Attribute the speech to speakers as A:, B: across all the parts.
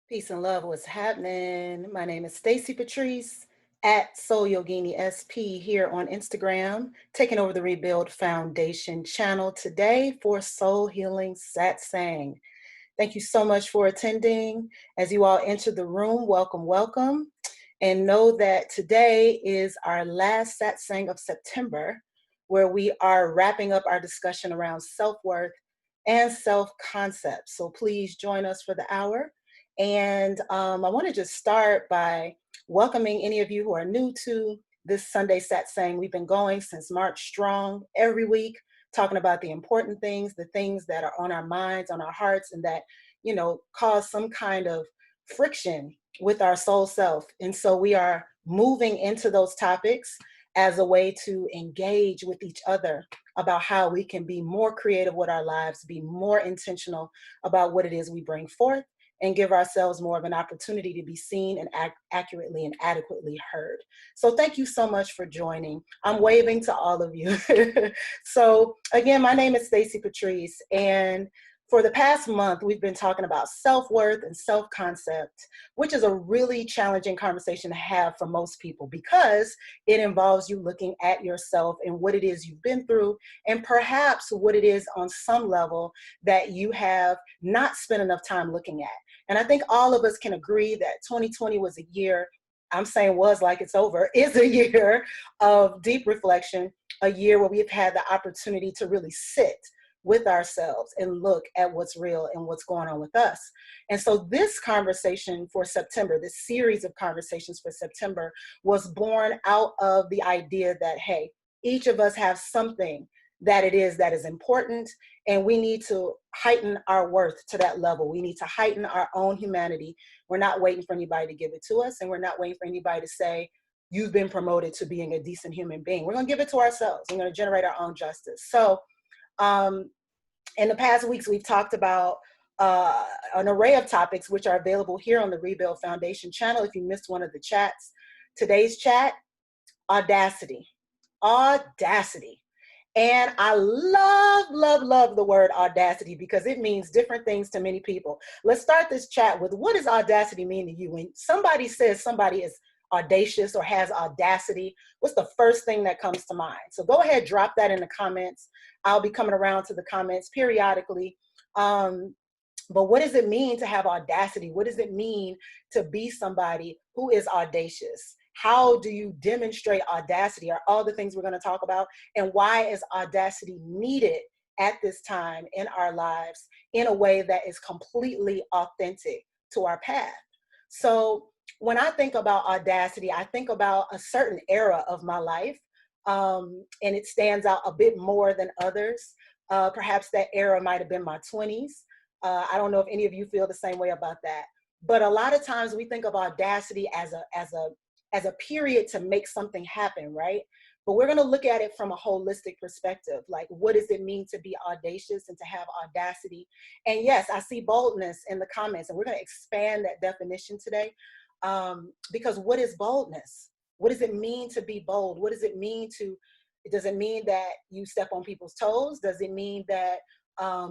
A: Peace and love, what's happening? My name is Stacy Patrice at Soul Yogini SP here on Instagram, taking over the Rebuild Foundation channel today for Soul Healing Satsang. Thank you so much for attending. As you all enter the room, welcome, welcome. And know that today is our last satsang of September, where we are wrapping up our discussion around self-worth and self-concept. So please join us for the hour. And I want to just start by welcoming any of you who are new to this Sunday satsang. We've been going since March strong every week, talking about the important things, the things that are on our minds, on our hearts, and that, cause some kind of friction with our soul self. And so we are moving into those topics as a way to engage with each other about how we can be more creative with our lives, be more intentional about what it is we bring forth, and give ourselves more of an opportunity to be seen and accurately and adequately heard. So thank you so much for joining. I'm waving to all of you. So again, my name is Stacy Patrice, and for the past month, we've been talking about self-worth and self-concept, which is a really challenging conversation to have for most people because it involves you looking at yourself and what it is you've been through, and perhaps what it is on some level that you have not spent enough time looking at. And I think all of us can agree that 2020 was a year, I'm saying was like it's over, is a year of deep reflection, a year where we've had the opportunity to really sit with ourselves and look at what's real and what's going on with us. And so this conversation for September, this series of conversations for September, was born out of the idea that, hey, each of us have something that it is that is important, and we need to heighten our worth to that level. We need to heighten our own humanity. We're not waiting for anybody to give it to us, and we're not waiting for anybody to say, you've been promoted to being a decent human being. We're going to give it to ourselves. We're going to generate our own justice. So in the past weeks, we've talked about an array of topics which are available here on the Rebuild Foundation channel. If you missed one of the chats, today's chat, Audacity. Audacity. And I love the word audacity because it means different things to many people. Let's start this chat with, what does audacity mean to you? When somebody says somebody is audacious or has audacity, what's the first thing that comes to mind? So go ahead, drop that in the comments. I'll be coming around to the comments periodically. But what does it mean to have audacity? What does it mean to be somebody who is audacious? How do you demonstrate audacity, are all the things we're going to talk about, and why is audacity needed at this time in our lives in a way that is completely authentic to our path? So when I think about audacity, I think about a certain era of my life, and it stands out a bit more than others. Perhaps that era might have been my 20s. I don't know if any of you feel the same way about that. But a lot of times we think of audacity as a period to make something happen, right? But we're going to look at it from a holistic perspective. Like, what does it mean to be audacious and to have audacity? And yes, I see boldness in the comments, and we're going to expand that definition today. Because what is boldness? What does it mean to be bold? What does it mean does it mean that you step on people's toes? Does it mean that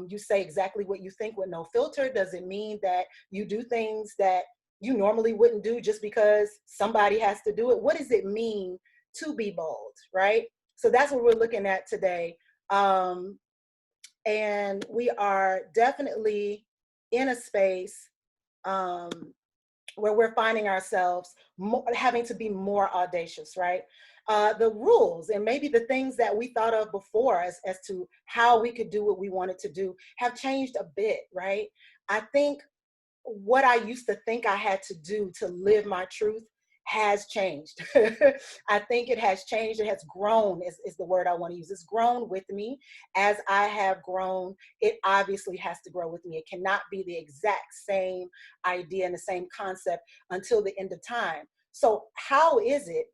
A: you say exactly what you think with no filter? Does it mean that you do things that you normally wouldn't do just because somebody has to do it? What does it mean to be bold, right? So that's what we're looking at today. And we are definitely in a space where we're finding ourselves having to be more audacious, right? The rules and maybe the things that we thought of before as to how we could do what we wanted to do have changed a bit, right? I think what I used to think I had to do to live my truth has changed. I think it has changed. It has grown is the word I want to use. It's grown with me. As I have grown, it obviously has to grow with me. It cannot be the exact same idea and the same concept until the end of time. So how is it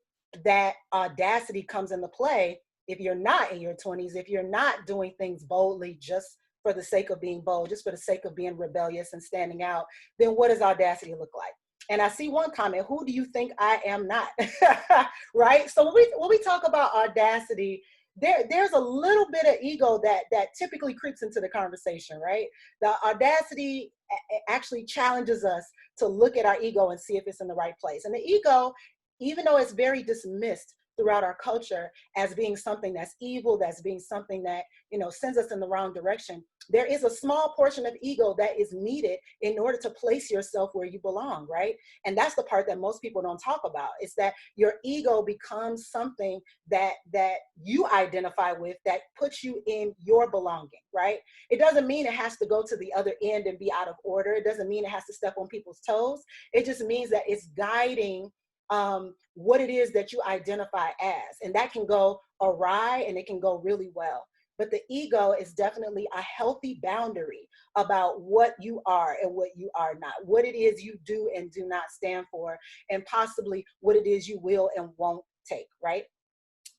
A: that audacity comes into play if you're not in your 20s, if you're not doing things boldly just for the sake of being bold, just for the sake of being rebellious and standing out? Then what does audacity look like? And I see one comment, who do you think I am not? Right? So when we talk about audacity, there's a little bit of ego that typically creeps into the conversation, right? The audacity actually challenges us to look at our ego and see if it's in the right place. And the ego, even though it's very dismissed throughout our culture as being something that's evil, that's being something that, sends us in the wrong direction, there is a small portion of ego that is needed in order to place yourself where you belong, right? And that's the part that most people don't talk about. It's that your ego becomes something that you identify with, that puts you in your belonging, right? It doesn't mean it has to go to the other end and be out of order. It doesn't mean it has to step on people's toes. It just means that it's guiding what it is that you identify as. And that can go awry and it can go really well. But the ego is definitely a healthy boundary about what you are and what you are not, what it is you do and do not stand for, and possibly what it is you will and won't take, right?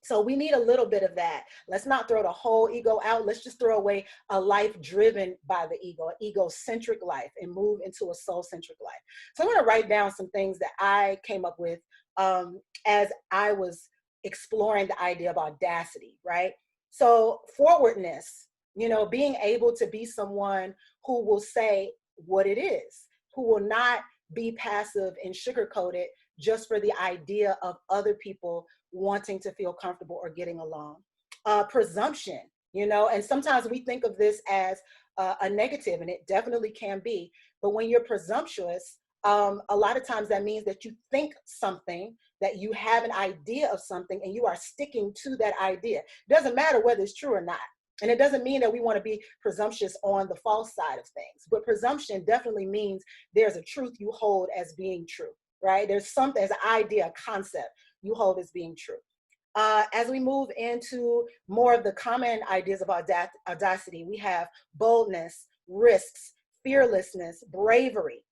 A: So we need a little bit of that. Let's not throw the whole ego out. Let's just throw away a life driven by the ego, an egocentric life, and move into a soul-centric life. So I'm going to write down some things that I came up with as I was exploring the idea of audacity, right? So forwardness, being able to be someone who will say what it is, who will not be passive and sugarcoat it just for the idea of other people wanting to feel comfortable or getting along. Presumption, and sometimes we think of this as a negative, and it definitely can be. But when you're presumptuous, a lot of times that means that you think something, that you have an idea of something, and you are sticking to that idea. It doesn't matter whether it's true or not. And it doesn't mean that we want to be presumptuous on the false side of things, but presumption definitely means there's a truth you hold as being true, right? There's something, as an idea, a concept you hold as being true. As we move into more of the common ideas of audacity, we have boldness, risks, fearlessness, bravery,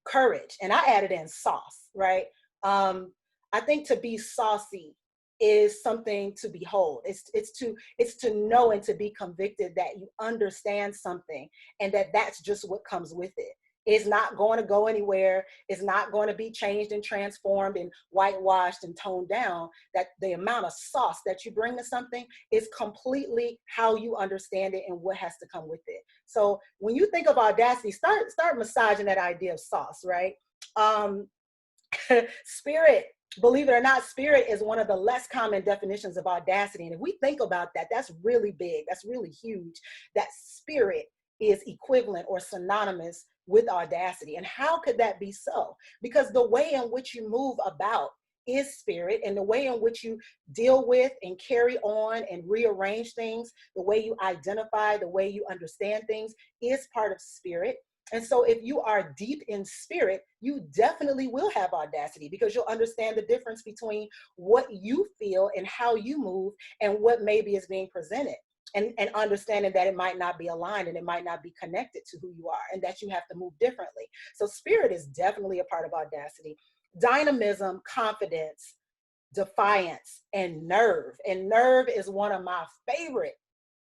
A: courage, and I added in sauce, right? I think to be saucy is something to behold. It's to know and to be convicted that you understand something, and that's just what comes with it. It's not going to go anywhere. It's not going to be changed and transformed and whitewashed and toned down. That the amount of sauce that you bring to something is completely how you understand it and what has to come with it. So when you think of audacity, start massaging that idea of sauce, right? Spirit, believe it or not, spirit is one of the less common definitions of audacity. And if we think about that, that's really big. That's really huge. That spirit is equivalent or synonymous with audacity. And how could that be so? Because the way in which you move about is spirit, and the way in which you deal with and carry on and rearrange things, the way you identify, the way you understand things is part of spirit. And so if you are deep in spirit, you definitely will have audacity, because you'll understand the difference between what you feel and how you move and what maybe is being presented. And understanding that it might not be aligned and it might not be connected to who you are, and that you have to move differently. So spirit is definitely a part of audacity. Dynamism, confidence, defiance, and nerve. And nerve is one of my favorite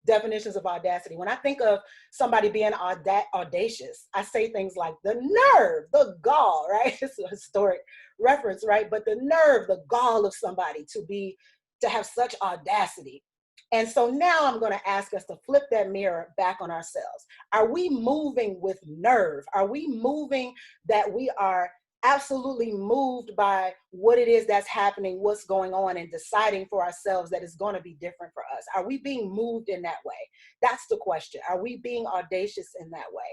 A: definitions of audacity. When I think of somebody being audacious, I say things like the nerve, the gall, right? It's a historic reference, right? But the nerve, the gall of somebody to have such audacity. And so now I'm going to ask us to flip that mirror back on ourselves. Are we moving with nerve? Are we moving that we are absolutely moved by what it is that's happening, what's going on, and deciding for ourselves that it's going to be different for us? Are we being moved in that way? That's the question. Are we being audacious in that way?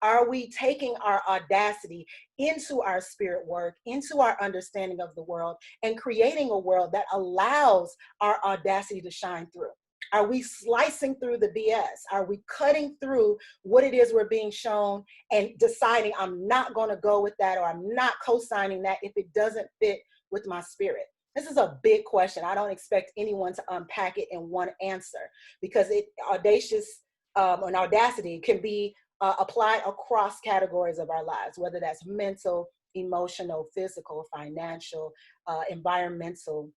A: Are we taking our audacity into our spirit work, into our understanding of the world, and creating a world that allows our audacity to shine through? Are we slicing through the BS? Are we cutting through what it is we're being shown and deciding I'm not going to go with that, or I'm not co-signing that if it doesn't fit with my spirit? This is a big question. I don't expect anyone to unpack it in one answer, because an audacity can be applied across categories of our lives, whether that's mental, emotional, physical, financial, environmental,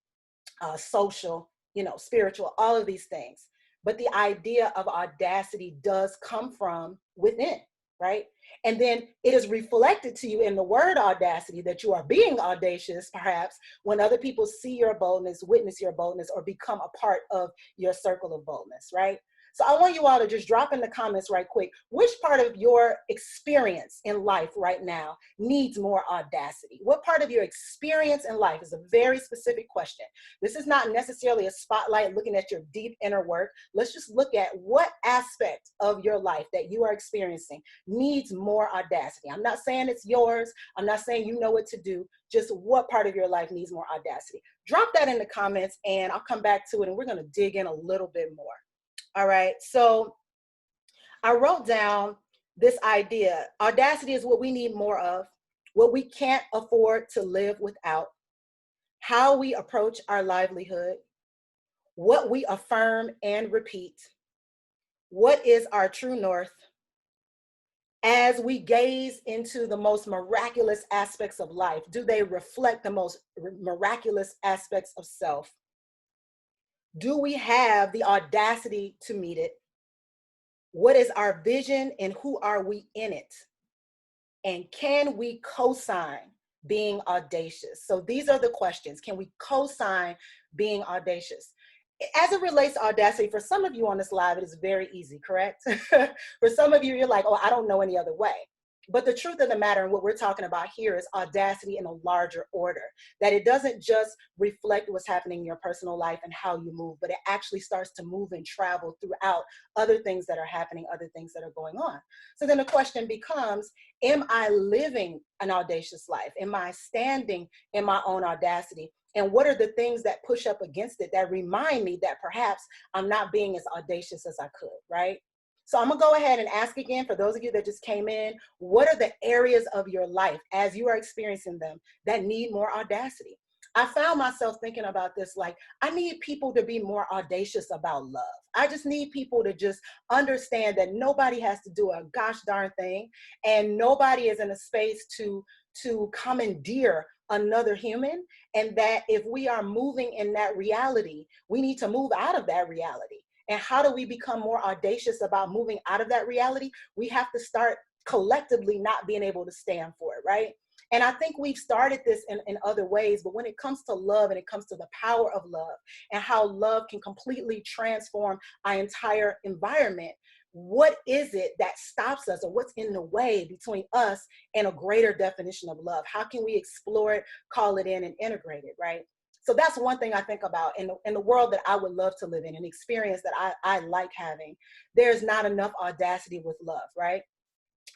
A: social, spiritual, all of these things. But the idea of audacity does come from within. right? And then it is reflected to you in the word audacity that you are being audacious, perhaps, when other people see your boldness, witness your boldness, or become a part of your circle of boldness, right? So I want you all to just drop in the comments right quick, which part of your experience in life right now needs more audacity? What part of your experience in life is a very specific question. This is not necessarily a spotlight looking at your deep inner work. Let's just look at what aspect of your life that you are experiencing needs more audacity. I'm not saying it's yours. I'm not saying you know what to do. Just what part of your life needs more audacity? Drop that in the comments and I'll come back to it and we're going to dig in a little bit more. All right. So I wrote down this idea. Audacity is what we need more of, what we can't afford to live without, how we approach our livelihood, what we affirm and repeat, what is our true north, as we gaze into the most miraculous aspects of life. Do they reflect the most miraculous aspects of self? Do we have the audacity to meet it? What is our vision and who are we in it? And can we co-sign being audacious? So these are the questions. Can we co-sign being audacious? As it relates to audacity, for some of you on this live, it is very easy, correct? For some of you, you're like, oh, I don't know any other way. But the truth of the matter and what we're talking about here is audacity in a larger order, that it doesn't just reflect what's happening in your personal life and how you move, but it actually starts to move and travel throughout other things that are happening, other things that are going on. So then the question becomes, am I living an audacious life? Am I standing in my own audacity? And what are the things that push up against it that remind me that perhaps I'm not being as audacious as I could, right? So I'm gonna go ahead and ask again for those of you that just came in, what are the areas of your life as you are experiencing them that need more audacity? I found myself thinking about this, like, I need people to be more audacious about love. I just need people to just understand that nobody has to do a gosh darn thing, and nobody is in a space to commandeer another human, and that if we are moving in that reality, we need to move out of that reality. And how do we become more audacious about moving out of that reality? We have to start collectively not being able to stand for it, right? And I think we've started this in other ways, but when it comes to love and it comes to the power of love and how love can completely transform our entire environment, what is it that stops us, or what's in the way between us and a greater definition of love? How can we explore it, call it in, and integrate it, right? So that's one thing I think about in the world that I would love to live in, an experience that I like having. There's not enough audacity with love, right?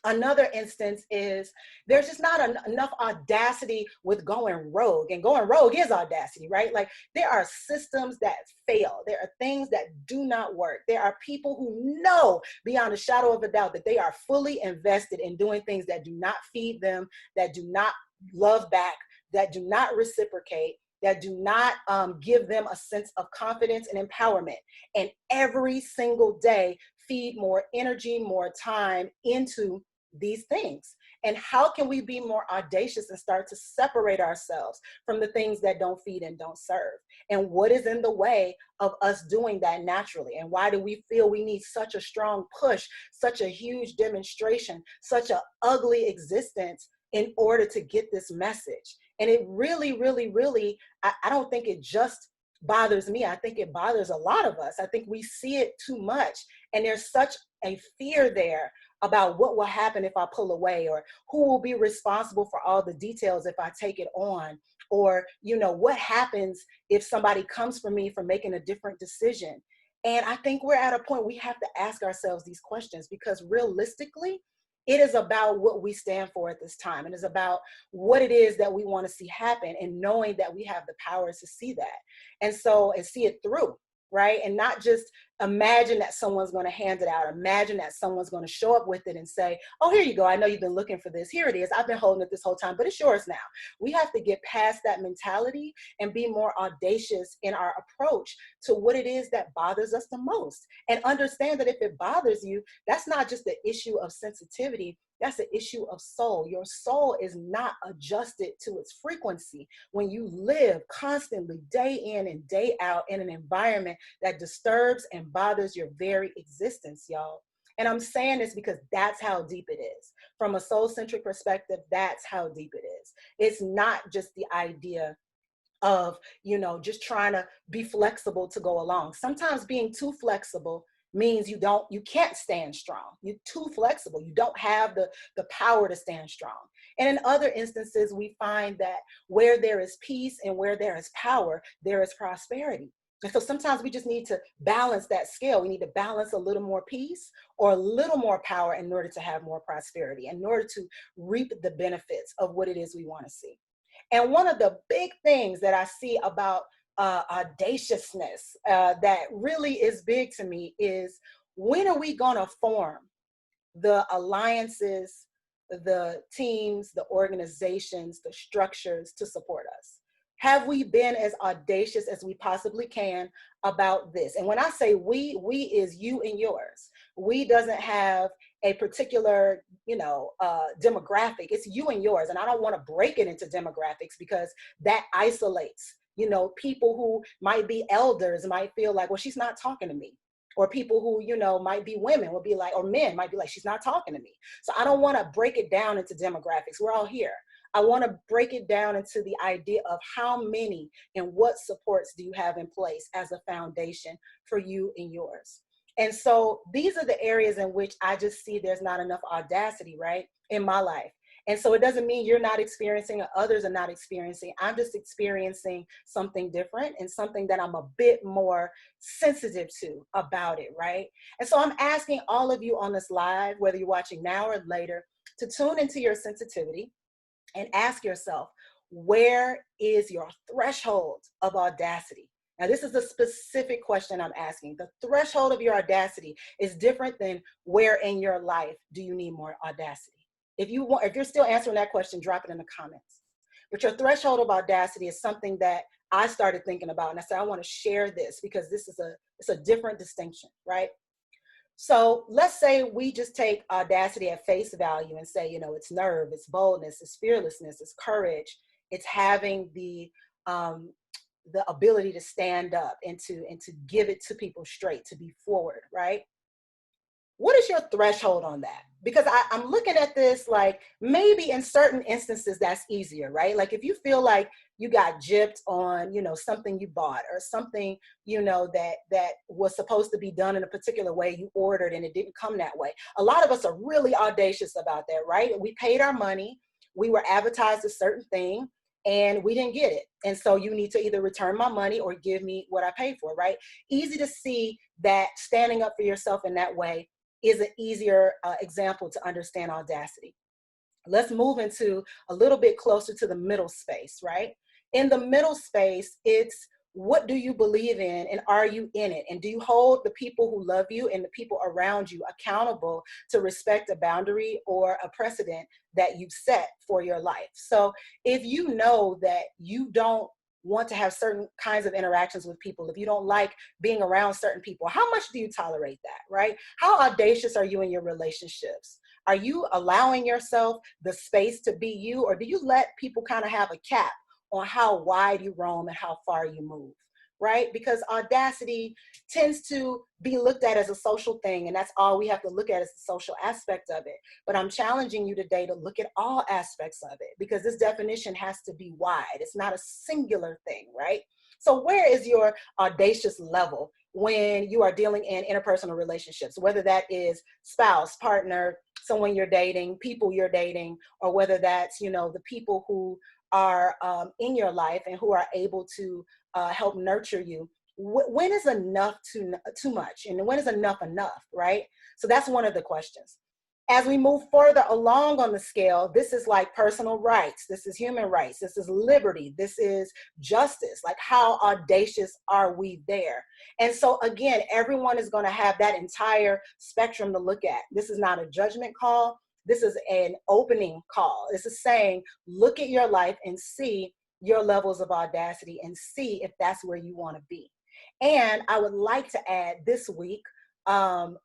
A: Another instance is there's just not enough audacity with going rogue, and going rogue is audacity, right? Like, there are systems that fail. There are things that do not work. There are people who know beyond a shadow of a doubt that they are fully invested in doing things that do not feed them, that do not love back, that do not reciprocate, that do not give them a sense of confidence and empowerment. And every single day, feed more energy, more time into these things. And how can we be more audacious and start to separate ourselves from the things that don't feed and don't serve? And what is in the way of us doing that naturally? And why do we feel we need such a strong push, such a huge demonstration, such an ugly existence in order to get this message? And it really, really, really, I don't think it just bothers me. I think it bothers a lot of us. I think we see it too much. And there's such a fear there about what will happen if I pull away, or who will be responsible for all the details if I take it on, or, you know, what happens if somebody comes for me for making a different decision. And I think we're at a point we have to ask ourselves these questions, because realistically, it is about what we stand for at this time. It is about what it is that we want to see happen, and knowing that we have the power to see that. And so, and see it through, right? And not just imagine that someone's going to hand it out. Imagine that someone's going to show up with it and say, oh, here you go. I know you've been looking for this. Here it is. I've been holding it this whole time, but it's yours now. We have to get past that mentality and be more audacious in our approach to what it is that bothers us the most. And understand that if it bothers you, that's not just the issue of sensitivity. That's an issue of soul. Your soul is not adjusted to its frequency when you live constantly, day in and day out, in an environment that disturbs and bothers your very existence, y'all. And I'm saying this because that's how deep it is. From a soul-centric perspective, that's how deep it is. It's not just the idea of, just trying to be flexible to go along. Sometimes being too flexible means you can't stand strong. You're too flexible. You don't have the power to stand strong. And in other instances, we find that where there is peace and where there is power, there is prosperity. And so sometimes we just need to balance that scale. We need to balance a little more peace or a little more power in order to have more prosperity, in order to reap the benefits of what it is we want to see. And one of the big things that I see about audaciousness that really is big to me is, when are we going to form the alliances, the teams, the organizations, the structures to support us? Have we been as audacious as we possibly can about this? And when I say we is you and yours. We doesn't have a particular, demographic. It's you and yours. And I don't want to break it into demographics, because that isolates, people who might be elders might feel like, well, she's not talking to me. Or people who, might be women will be like, or men might be like, she's not talking to me. So I don't want to break it down into demographics. We're all here. I want to break it down into the idea of how many and what supports do you have in place as a foundation for you and yours. And so these are the areas in which I just see there's not enough audacity, right, in my life. And so it doesn't mean you're not experiencing or others are not experiencing. I'm just experiencing something different and something that I'm a bit more sensitive to about it, right? And so I'm asking all of you on this live, whether you're watching now or later, to tune into your sensitivity and ask yourself, where is your threshold of audacity? Now, this is a specific question I'm asking. The threshold of your audacity is different than where in your life do you need more audacity. If you're still answering that question, drop it in the comments. But your threshold of audacity is something that I started thinking about, and I said I want to share this because it's a different distinction, right? So let's say we just take audacity at face value and say, it's nerve, it's boldness, it's fearlessness, it's courage, it's having the ability to stand up and to give it to people straight, to be forward, right? What is your threshold on that? Because I'm looking at this like, maybe in certain instances that's easier, right? Like if you feel like you got gypped on, something you bought or something, that was supposed to be done in a particular way you ordered and it didn't come that way. A lot of us are really audacious about that, right? We paid our money, we were advertised a certain thing, and we didn't get it. And so you need to either return my money or give me what I paid for, right? Easy to see that standing up for yourself in that way is an easier example to understand audacity. Let's move into a little bit closer to the middle space, right? In the middle space, it's, what do you believe in and are you in it? And do you hold the people who love you and the people around you accountable to respect a boundary or a precedent that you've set for your life? So if you know that you don't want to have certain kinds of interactions with people, if you don't like being around certain people, how much do you tolerate that, right? How audacious are you in your relationships? Are you allowing yourself the space to be you, or do you let people kind of have a cap on how wide you roam and how far you move, right? Because audacity tends to be looked at as a social thing, and that's all we have to look at is the social aspect of it. But I'm challenging you today to look at all aspects of it, because this definition has to be wide. It's not a singular thing, right? So where is your audacious level when you are dealing in interpersonal relationships, whether that is spouse, partner, someone you're dating, people you're dating, or whether that's, the people who are in your life and who are able to help nurture you? When is enough too much, and when is enough, right? So that's one of the questions. As we move further along on the scale, this is like personal rights, this is human rights, this is liberty, this is justice. Like, how audacious are we there? And so again, everyone is going to have that entire spectrum to look at. This is not a judgment call. This is an opening call. This is saying, look at your life and see your levels of audacity and see if that's where you want to be. And I would like to add, this week,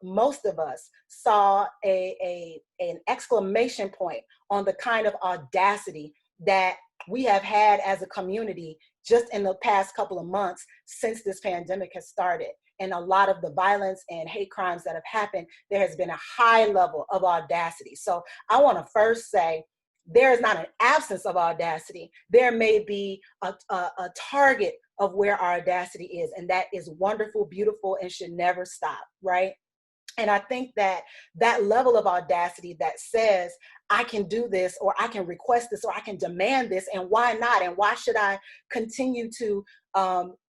A: most of us saw an exclamation point on the kind of audacity that we have had as a community just in the past couple of months since this pandemic has started. and a lot of the violence and hate crimes that have happened, there has been a high level of audacity. So I want to first say, there is not an absence of audacity. There may be a target of where our audacity is, and that is wonderful, beautiful, and should never stop, right? And I think that that level of audacity that says, I can do this, or I can request this, or I can demand this, and why not? And why should I continue to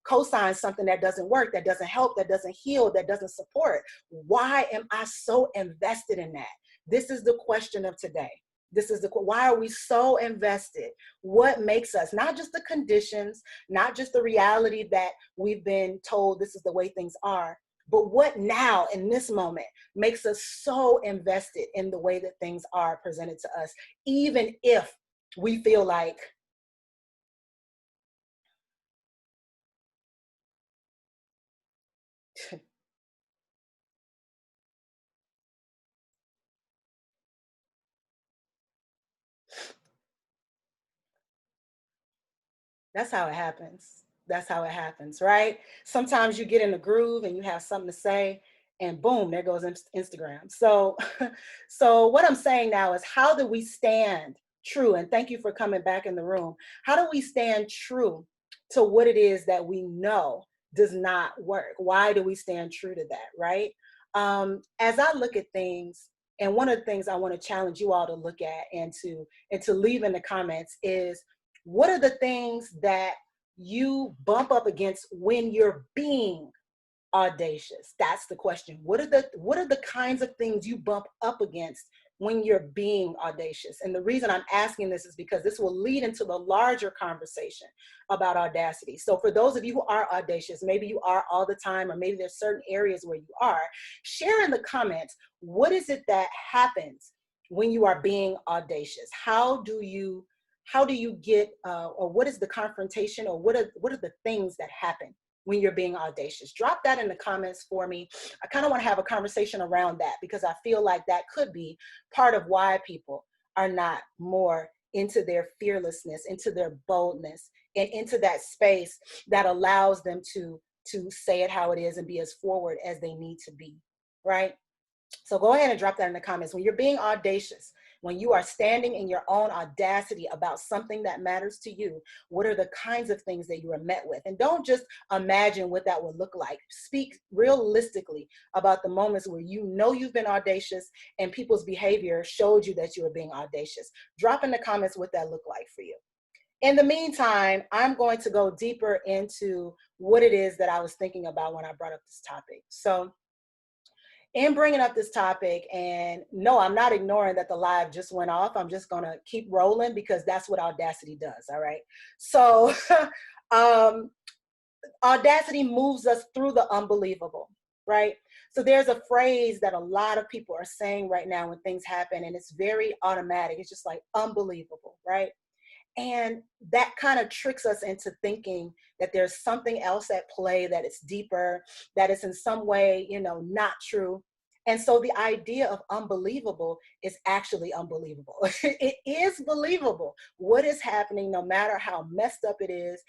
A: co-sign something that doesn't work, that doesn't help, that doesn't heal, that doesn't support? Why am I so invested in that? This is the question of today. This is why are we so invested? What makes us, not just the conditions, not just the reality that we've been told this is the way things are, but what now in this moment makes us so invested in the way that things are presented to us, even if we feel like that's how it happens. That's how it happens, right? Sometimes you get in the groove and you have something to say, and boom, there goes Instagram. So, so what I'm saying now is, how do we stand true? And thank you for coming back in the room. How do we stand true to what it is that we know does not work? Why do we stand true to that, right? As I look at things, and one of the things I want to challenge you all to look at and to leave in the comments is, what are the things that you bump up against when you're being audacious? That's the question. What are the kinds of things you bump up against when you're being audacious? And the reason I'm asking this is because this will lead into the larger conversation about audacity. So for those of you who are audacious, maybe you are all the time, or maybe there's certain areas where you are, share in the comments, what is it that happens when you are being audacious? How do you get, or what is the confrontation, or what are the things that happen when you're being audacious? Drop that in the comments for me. I kind of want to have a conversation around that, because I feel like that could be part of why people are not more into their fearlessness, into their boldness, and into that space that allows them to say it how it is and be as forward as they need to be, right? So go ahead and drop that in the comments. When you're being audacious, when you are standing in your own audacity about something that matters to you, what are the kinds of things that you are met with? And don't just imagine what that would look like. Speak realistically about the moments where you know you've been audacious and people's behavior showed you that you were being audacious. Drop in the comments what that looked like for you. In the meantime, I'm going to go deeper into what it is that I was thinking about when I brought up this topic. So, in bringing up this topic, and no, I'm not ignoring that the live just went off. I'm just going to keep rolling because that's what Audacity does. All right. So, um, Audacity moves us through the unbelievable, right? So there's a phrase that a lot of people are saying right now when things happen, and it's very automatic. It's just like unbelievable, right? And that kind of tricks us into thinking that there's something else at play, that it's deeper, that it's in some way, not true. And so the idea of unbelievable is actually unbelievable. It is believable. What is happening, no matter how messed up it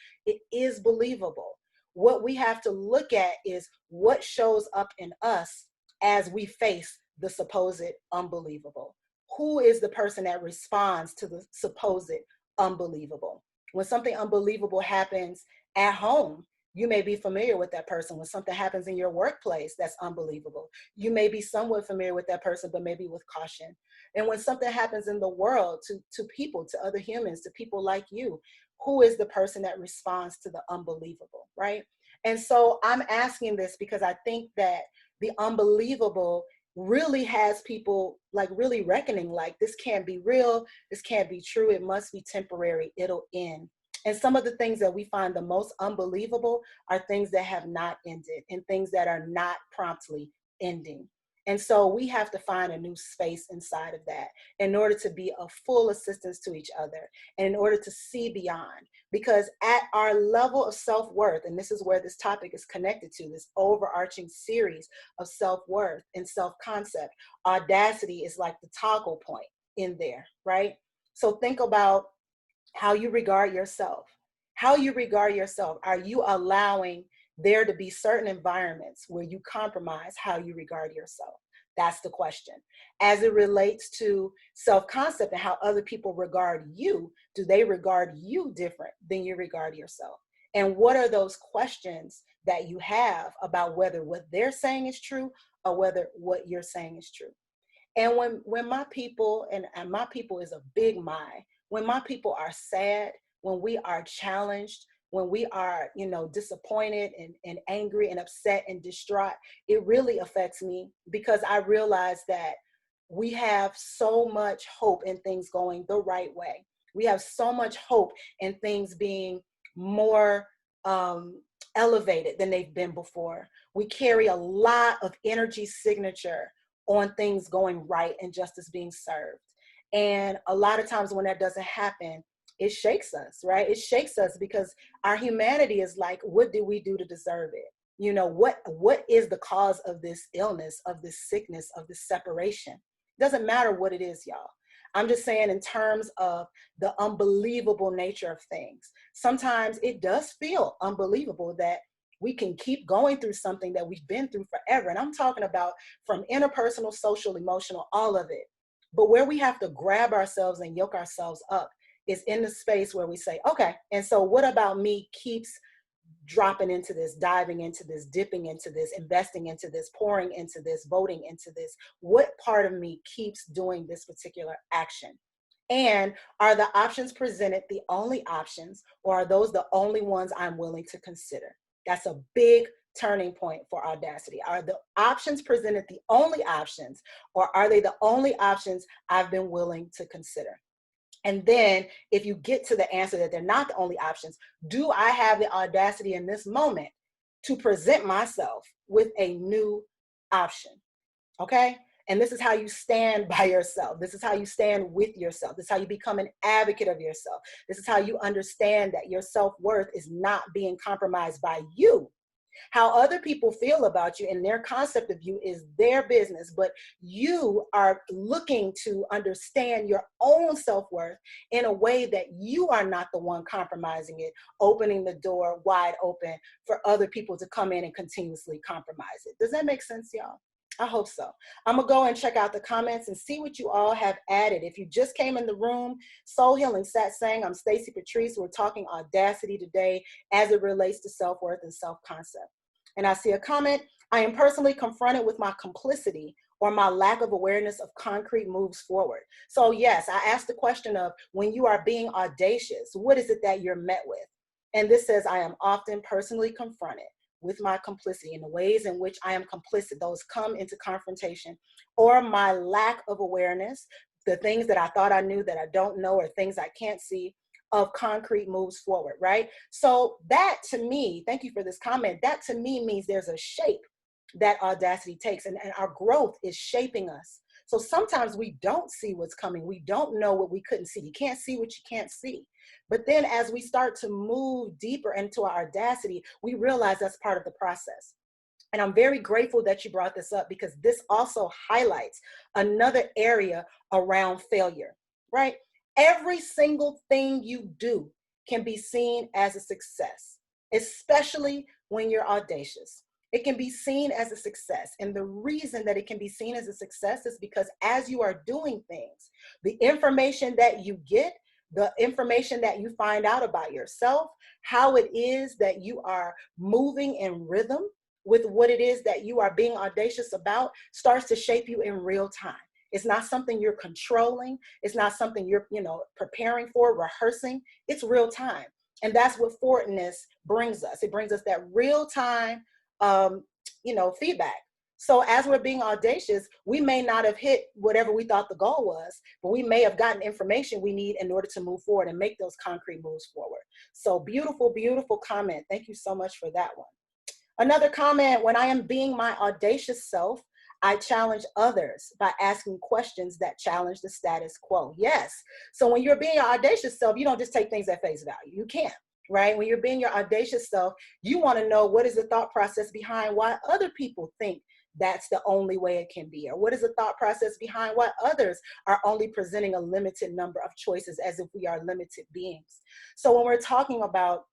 A: is believable. What we have to look at is what shows up in us as we face the supposed unbelievable. Who is the person that responds to the supposed unbelievable? When something unbelievable happens at home, you may be familiar with that person. When something happens in your workplace, that's unbelievable. You may be somewhat familiar with that person, but maybe with caution. And when something happens in the world to people, to other humans, to people like you, who is the person that responds to the unbelievable, right? And so I'm asking this because I think that the unbelievable really has people like really reckoning, like, this can't be real, this can't be true, it must be temporary, it'll end. And some of the things that we find the most unbelievable are things that have not ended and things that are not promptly ending. And so we have to find a new space inside of that in order to be of full assistance to each other and in order to see beyond. Because at our level of self-worth, and this is where this topic is connected to, this overarching series of self-worth and self-concept, audacity is like the toggle point in there, right? So think about how you regard yourself. How you regard yourself. Are you allowing there to be certain environments where you compromise how you regard yourself? That's the question. As it relates to self-concept and how other people regard you, do they regard you different than you regard yourself? And what are those questions that you have about whether what they're saying is true or whether what you're saying is true? And when my people, and my people is a big my, when my people are sad, when we are challenged, when we are, disappointed and angry and upset and distraught, it really affects me because I realize that we have so much hope in things going the right way. We have so much hope in things being more elevated than they've been before. We carry a lot of energy signature on things going right and justice being served. And a lot of times when that doesn't happen, it shakes us, right? It shakes us because our humanity is like, what did we do to deserve it? What is the cause of this illness, of this sickness, of this separation? It doesn't matter what it is, y'all. I'm just saying in terms of the unbelievable nature of things. Sometimes it does feel unbelievable that we can keep going through something that we've been through forever. And I'm talking about from interpersonal, social, emotional, all of it. But where we have to grab ourselves and yoke ourselves up is in the space where we say, okay, and so what about me keeps dropping into this, diving into this, dipping into this, investing into this, pouring into this, voting into this? What part of me keeps doing this particular action? And are the options presented the only options, or are those the only ones I'm willing to consider? That's a big turning point for Audacity. Are the options presented the only options, or are they the only options I've been willing to consider? And then if you get to the answer that they're not the only options, do I have the audacity in this moment to present myself with a new option? Okay? And this is how you stand by yourself. This is how you stand with yourself. This is how you become an advocate of yourself. This is how you understand that your self-worth is not being compromised by you. How other people feel about you and their concept of you is their business, but you are looking to understand your own self-worth in a way that you are not the one compromising it, opening the door wide open for other people to come in and continuously compromise it. Does that make sense, y'all? I hope so. I'm gonna go and check out the comments and see what you all have added. If you just came in the room, Soul Healing Sat Sang, I'm Stacey Patrice. We're talking Audacity today as it relates to self-worth and self-concept. And I see a comment, I am personally confronted with my complicity or my lack of awareness of concrete moves forward. So yes, I asked the question of when you are being audacious, what is it that you're met with? And this says, I am often personally confronted with my complicity in the ways in which I am complicit. Those come into confrontation, or my lack of awareness, the things that I thought I knew that I don't know, or things I can't see, of concrete moves forward, right? So that to me, thank you for this comment, that to me means there's a shape that Audacity takes, and our growth is shaping us. So sometimes we don't see what's coming. We don't know what we couldn't see. You can't see what you can't see. But then as we start to move deeper into our audacity, we realize that's part of the process. And I'm very grateful that you brought this up, because this also highlights another area around failure, right? Every single thing you do can be seen as a success, especially when you're audacious. It can be seen as a success. And the reason that it can be seen as a success is because as you are doing things, the information that you get, the information that you find out about yourself, how it is that you are moving in rhythm with what it is that you are being audacious about, starts to shape you in real time. It's not something you're controlling. It's not something you're, preparing for, rehearsing. It's real time. And that's what forwardness brings us. It brings us that real time, feedback. So as we're being audacious, we may not have hit whatever we thought the goal was, but we may have gotten information we need in order to move forward and make those concrete moves forward. So beautiful, beautiful comment. Thank you so much for that one. Another comment, when I am being my audacious self, I challenge others by asking questions that challenge the status quo. Yes. So when you're being your audacious self, you don't just take things at face value. You can't, right? When you're being your audacious self, you want to know what is the thought process behind why other people think that's the only way it can be, or what is the thought process behind why others are only presenting a limited number of choices as if we are limited beings. So when we're talking about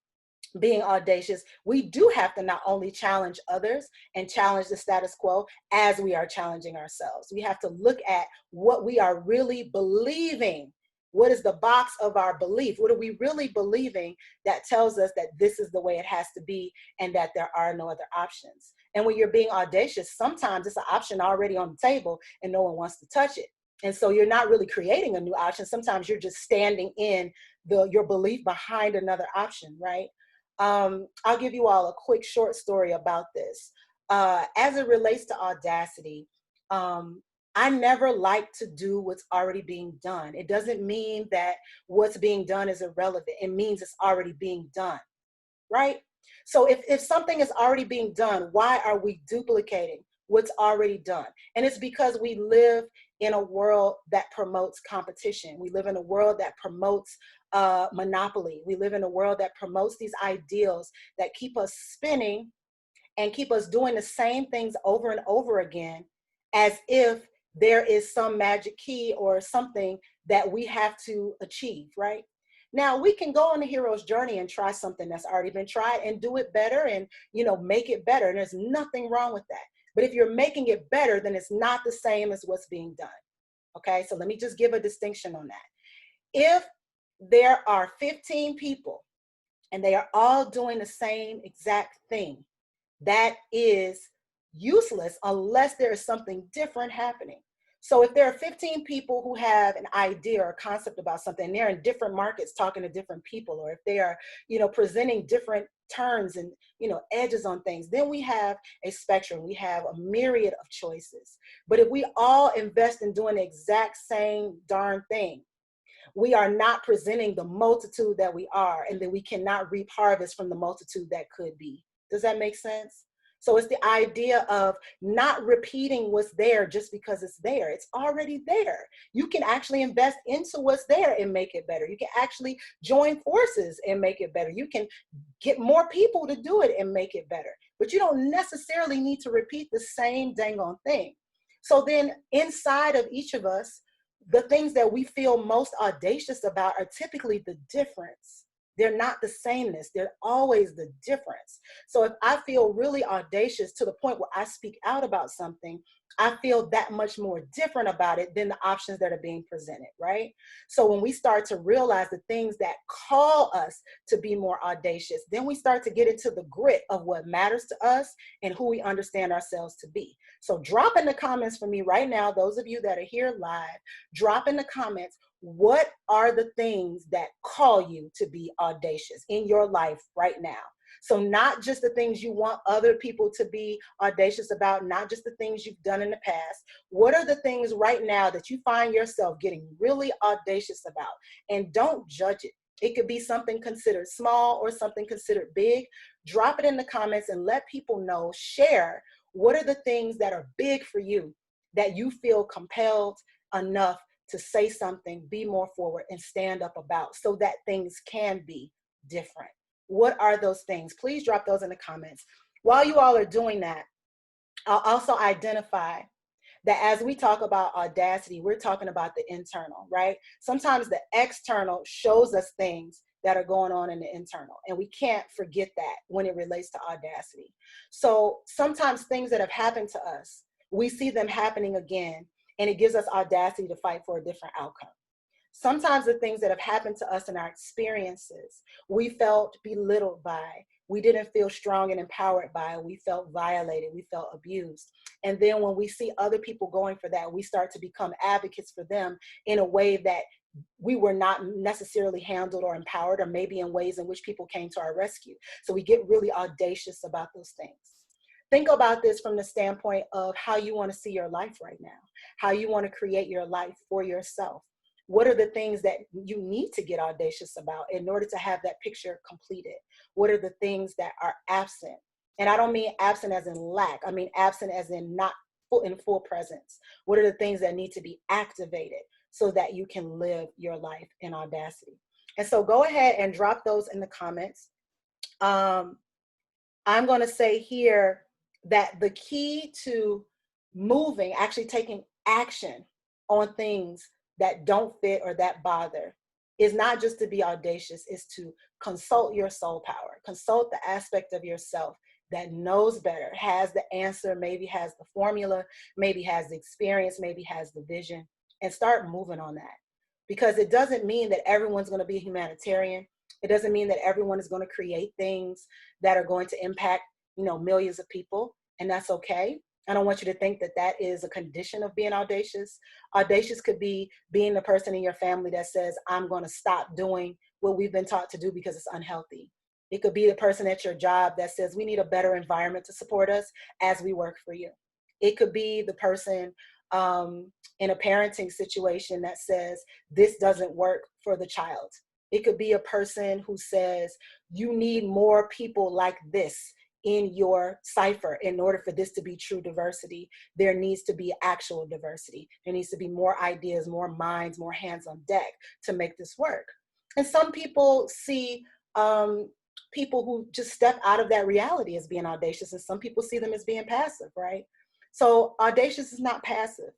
A: being audacious, we do have to not only challenge others and challenge the status quo as we are challenging ourselves. We have to look at what we are really believing. What is the box of our belief? What are we really believing that tells us that this is the way it has to be and that there are no other options? And when you're being audacious, sometimes it's an option already on the table and no one wants to touch it. And so you're not really creating a new option. Sometimes you're just standing in your belief behind another option, right? I'll give you all a quick short story about this. As it relates to Audacity, I never like to do what's already being done. It doesn't mean that what's being done is irrelevant. It means it's already being done, right? So if something is already being done, why are we duplicating what's already done? And it's because we live in a world that promotes competition. We live in a world that promotes monopoly. We live in a world that promotes these ideals that keep us spinning and keep us doing the same things over and over again, as if there is some magic key or something that we have to achieve, right? Now we can go on the hero's journey and try something that's already been tried and do it better and, make it better. And there's nothing wrong with that. But if you're making it better, then it's not the same as what's being done. Okay, so let me just give a distinction on that. If there are 15 people and they are all doing the same exact thing, that is useless unless there is something different happening. So if there are 15 people who have an idea or a concept about something, they're in different markets talking to different people, or if they are, presenting different turns and, edges on things, then we have a spectrum. We have a myriad of choices. But if we all invest in doing the exact same darn thing, we are not presenting the multitude that we are, and then we cannot reap harvest from the multitude that could be. Does that make sense? So it's the idea of not repeating what's there just because it's there. It's already there. You can actually invest into what's there and make it better. You can actually join forces and make it better. You can get more people to do it and make it better. But you don't necessarily need to repeat the same dang on thing. So then inside of each of us, the things that we feel most audacious about are typically the difference. They're not the sameness. They're always the difference. So if I feel really audacious to the point where I speak out about something, I feel that much more different about it than the options that are being presented, right? So when we start to realize the things that call us to be more audacious, then we start to get into the grit of what matters to us and who we understand ourselves to be. So drop in the comments for me right now, those of you that are here live, drop in the comments, what are the things that call you to be audacious in your life right now? So not just the things you want other people to be audacious about, not just the things you've done in the past. What are the things right now that you find yourself getting really audacious about? And don't judge it. It could be something considered small or something considered big. Drop it in the comments and let people know, share what are the things that are big for you that you feel compelled enough to say something, be more forward, and stand up about so that things can be different. What are those things? Please drop those in the comments. While you all are doing that, I'll also identify that as we talk about audacity, we're talking about the internal, right? Sometimes the external shows us things that are going on in the internal, and we can't forget that when it relates to audacity. So sometimes things that have happened to us, we see them happening again, and it gives us audacity to fight for a different outcome. Sometimes the things that have happened to us in our experiences, we felt belittled by, we didn't feel strong and empowered by, we felt violated, we felt abused. And then when we see other people going for that, we start to become advocates for them in a way that we were not necessarily handled or empowered, or maybe in ways in which people came to our rescue. So we get really audacious about those things. Think about this from the standpoint of how you want to see your life right now, how you want to create your life for yourself. What are the things that you need to get audacious about in order to have that picture completed? What are the things that are absent? And I don't mean absent as in lack. I mean absent as in not in full presence. What are the things that need to be activated so that you can live your life in audacity? And so go ahead and drop those in the comments. I'm going to say here that the key to moving, actually taking action on things that don't fit or that bother, is not just to be audacious, it's to consult your soul power, consult the aspect of yourself that knows better, has the answer, maybe has the formula, maybe has the experience, maybe has the vision, and start moving on that. Because it doesn't mean that everyone's going to be a humanitarian. It doesn't mean that everyone is going to create things that are going to impact, millions of people, and that's okay. I don't want you to think that that is a condition of being audacious. Audacious could be being the person in your family that says, I'm going to stop doing what we've been taught to do because it's unhealthy. It could be the person at your job that says, we need a better environment to support us as we work for you. It could be the person in a parenting situation that says, this doesn't work for the child. It could be a person who says, you need more people like this in your cipher. In order for this to be true diversity, there needs to be actual diversity. There needs to be more ideas, more minds, more hands on deck to make this work. And some people see people who just step out of that reality as being audacious, and some people see them as being passive, right? So audacious is not passive.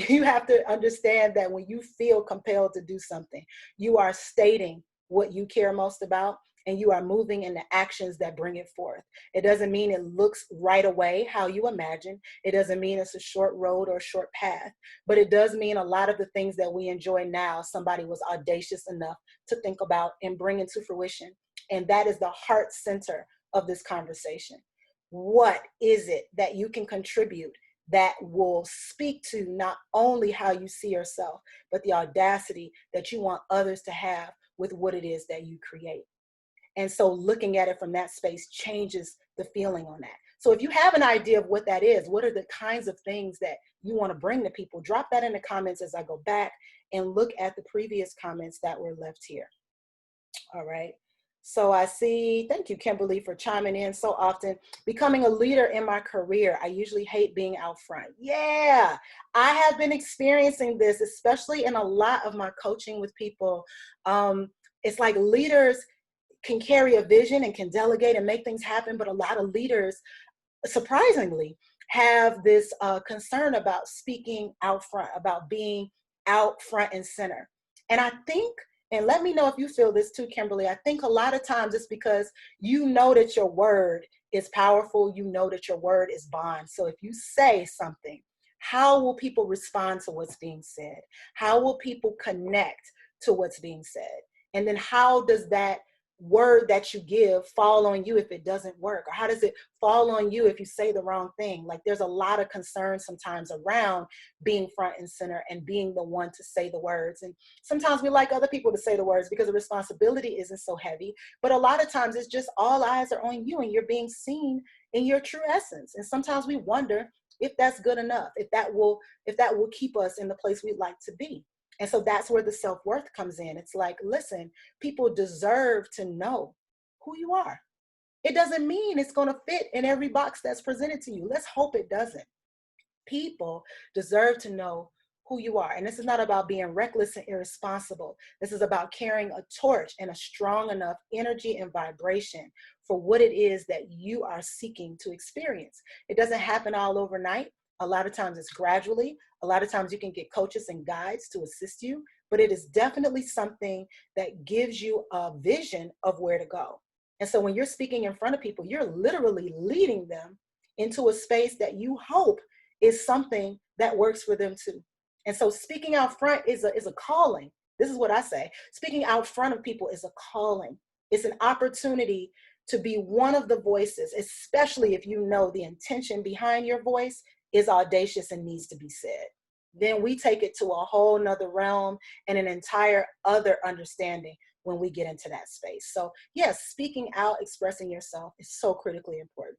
A: You have to understand that when you feel compelled to do something, you are stating what you care most about, and you are moving in the actions that bring it forth. It doesn't mean it looks right away how you imagine. It doesn't mean it's a short road or a short path, but it does mean a lot of the things that we enjoy now, somebody was audacious enough to think about and bring into fruition. And that is the heart center of this conversation. What is it that you can contribute that will speak to not only how you see yourself, but the audacity that you want others to have with what it is that you create? And so looking at it from that space changes the feeling on that. So if you have an idea of what that is, what are the kinds of things that you want to bring to people, drop that in the comments as I go back and look at the previous comments that were left here. All right. So I see, thank you, Kimberly, for chiming in so often. Becoming a leader in my career, I usually hate being out front. Yeah, I have been experiencing this, especially in a lot of my coaching with people. It's like leaders can carry a vision and can delegate and make things happen, but a lot of leaders, surprisingly, have this concern about speaking out front, about being out front and center. And I think, and let me know if you feel this too, Kimberly, I think a lot of times it's because you know that your word is powerful, you know that your word is bond. So if you say something, how will people respond to what's being said? How will people connect to what's being said? And then how does that word that you give fall on you if it doesn't work? Or how does it fall on you if you say the wrong thing? Like, there's a lot of concern sometimes around being front and center and being the one to say the words. And sometimes we like other people to say the words because the responsibility isn't so heavy. But a lot of times it's just all eyes are on you and you're being seen in your true essence. And sometimes we wonder if that's good enough, if that will keep us in the place we'd like to be. And so that's where the self-worth comes in. It's like, listen, people deserve to know who you are. It doesn't mean it's going to fit in every box that's presented to you. Let's hope it doesn't. People deserve to know who you are. And this is not about being reckless and irresponsible. This is about carrying a torch and a strong enough energy and vibration for what it is that you are seeking to experience. It doesn't happen all overnight. A lot of times it's gradually. A lot of times you can get coaches and guides to assist you, but it is definitely something that gives you a vision of where to go. And so when you're speaking in front of people, you're literally leading them into a space that you hope is something that works for them too. And so speaking out front is a calling. This is what I say. Speaking out front of people is a calling. It's an opportunity to be one of the voices, especially if you know the intention behind your voice is audacious and needs to be said. Then we take it to a whole nother realm and an entire other understanding when we get into that space. So yes, speaking out, expressing yourself is so critically important.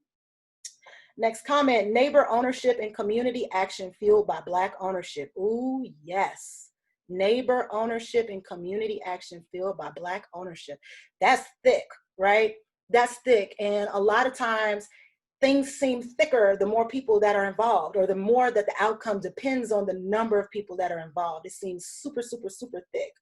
A: Next comment, neighbor ownership and community action fueled by Black ownership. Ooh, yes. Neighbor ownership and community action fueled by Black ownership. That's thick, right? That's thick. And a lot of times things seem thicker the more people that are involved, or the more that the outcome depends on the number of people that are involved. It seems super, super, super thick.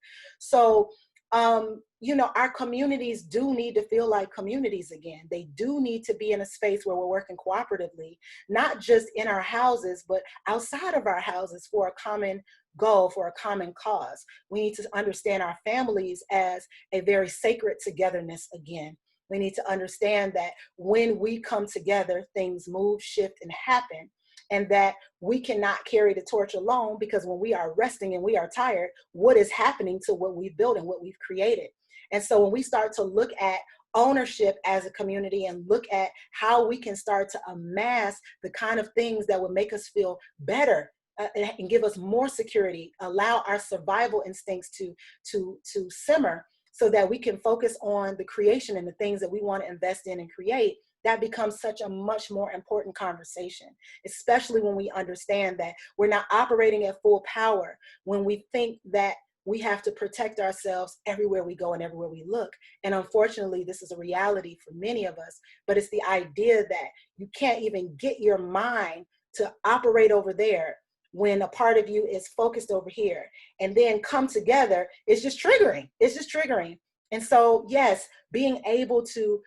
A: So, our communities do need to feel like communities again. They do need to be in a space where we're working cooperatively, not just in our houses, but outside of our houses for a common goal, for a common cause. We need to understand our families as a very sacred togetherness again. We need to understand that when we come together, things move, shift, and happen, and that we cannot carry the torch alone, because when we are resting and we are tired, what is happening to what we've built and what we've created? And so when we start to look at ownership as a community and look at how we can start to amass the kind of things that will make us feel better, and give us more security, allow our survival instincts to simmer, so that we can focus on the creation and the things that we want to invest in and create, that becomes such a much more important conversation, especially when we understand that we're not operating at full power, when we think that we have to protect ourselves everywhere we go and everywhere we look. And unfortunately, this is a reality for many of us, but it's the idea that you can't even get your mind to operate over there when a part of you is focused over here, and then come together. It's just triggering. It's just triggering. And so, yes, being able to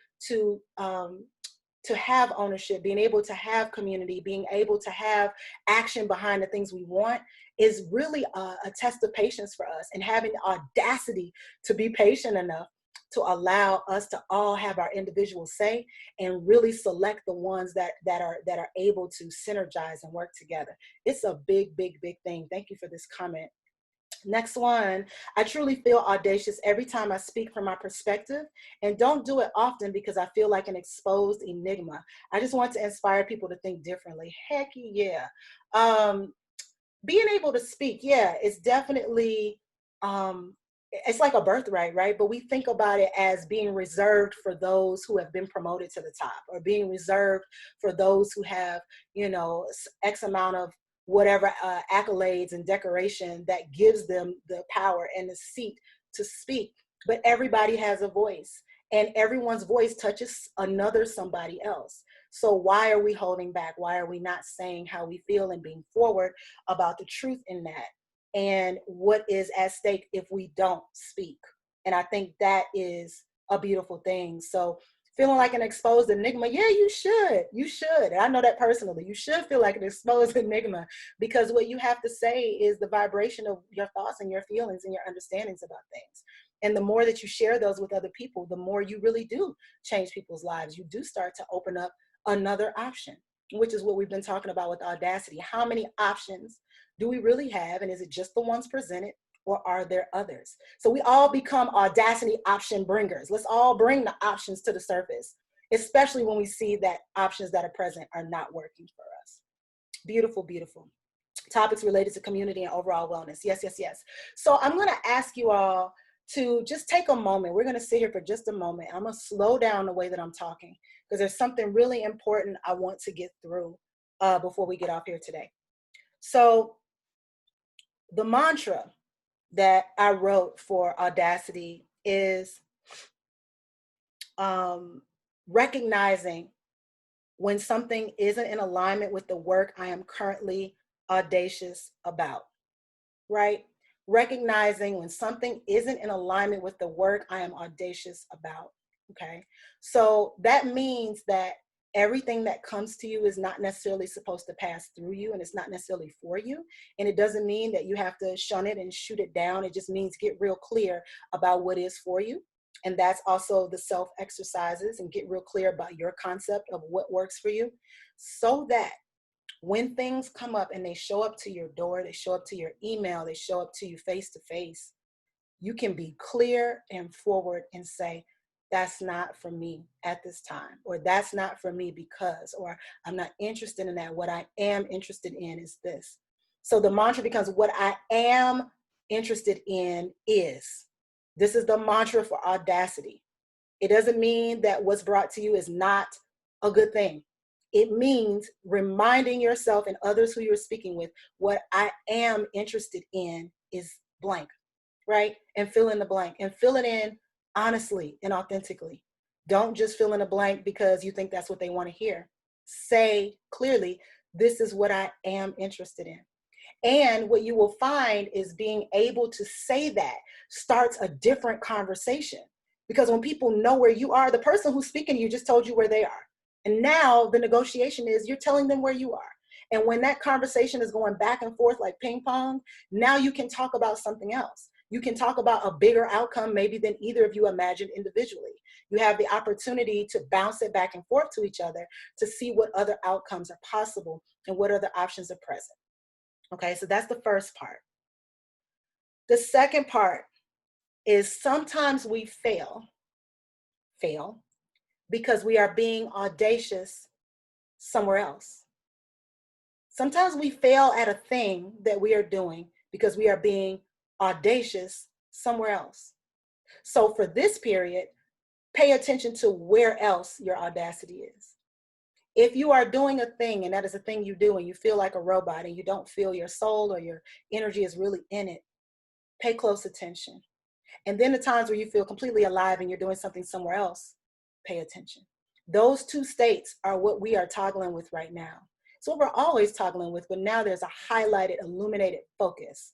A: have ownership, being able to have community, being able to have action behind the things we want is really a test of patience for us, and having the audacity to be patient enough to allow us to all have our individual say and really select the ones that are able to synergize and work together. It's a big, big, big thing. Thank you for this comment. Next one, I truly feel audacious every time I speak from my perspective, and don't do it often because I feel like an exposed enigma. I just want to inspire people to think differently. Heck yeah. Being able to speak, yeah, it's definitely, it's like a birthright, right? But we think about it as being reserved for those who have been promoted to the top, or being reserved for those who have, X amount of whatever accolades and decoration that gives them the power and the seat to speak. But everybody has a voice, and everyone's voice touches another somebody else. So why are we holding back? Why are we not saying how we feel and being forward about the truth in that, and what is at stake if we don't speak? And I think that is a beautiful thing. So feeling like an exposed enigma, yeah, you should. And I know that personally. You should feel like an exposed enigma, because what you have to say is the vibration of your thoughts and your feelings and your understandings about things. And the more that you share those with other people, the more you really do change people's lives. You do start to open up another option, which is what we've been talking about with Audacity. How many options do we really have? And is it just the ones presented, or are there others? So we all become Audacity option bringers. Let's all bring the options to the surface, especially when we see that options that are present are not working for us. Beautiful, beautiful. Topics related to community and overall wellness. Yes, yes, yes. So I'm going to ask you all to just take a moment. We're going to sit here for just a moment. I'm going to slow down the way that I'm talking, because there's something really important I want to get through before we get off here today. So the mantra that I wrote for Audacity is recognizing when something isn't in alignment with the work I am currently audacious about, right? Recognizing when something isn't in alignment with the work I am audacious about, okay? So that means that everything that comes to you is not necessarily supposed to pass through you, and it's not necessarily for you. And it doesn't mean that you have to shun it and shoot it down. It just means get real clear about what is for you. And that's also the self exercises, and get real clear about your concept of what works for you, so that when things come up and they show up to your door, they show up to your email, they show up to you face to face, you can be clear and forward and say, that's not for me at this time, or that's not for me because, or I'm not interested in that. What I am interested in is this. So the mantra becomes, what I am interested in is. This is the mantra for Audacity. It doesn't mean that what's brought to you is not a good thing. It means reminding yourself and others who you're speaking with, what I am interested in is blank, right? And fill in the blank, and fill it in honestly and authentically. Don't just fill in a blank because you think that's what they want to hear. Say clearly, this is what I am interested in. And what you will find is being able to say that starts a different conversation. Because when people know where you are, the person who's speaking to you just told you where they are. And now the negotiation is you're telling them where you are. And when that conversation is going back and forth like ping pong, now you can talk about something else. You can talk about a bigger outcome maybe than either of you imagined individually. You have the opportunity to bounce it back and forth to each other to see what other outcomes are possible and what other options are present. Okay, so that's the first part. The second part is sometimes we fail because we are being audacious somewhere else. Sometimes we fail at a thing that we are doing because we are being audacious somewhere else. So for this period, pay attention to where else your audacity is. If you are doing a thing and that is a thing you do and you feel like a robot and you don't feel your soul or your energy is really in it, pay close attention. And then the times where you feel completely alive and you're doing something somewhere else, pay attention. Those two states are what we are toggling with right now. It's what we're always toggling with, but now there's a highlighted, illuminated focus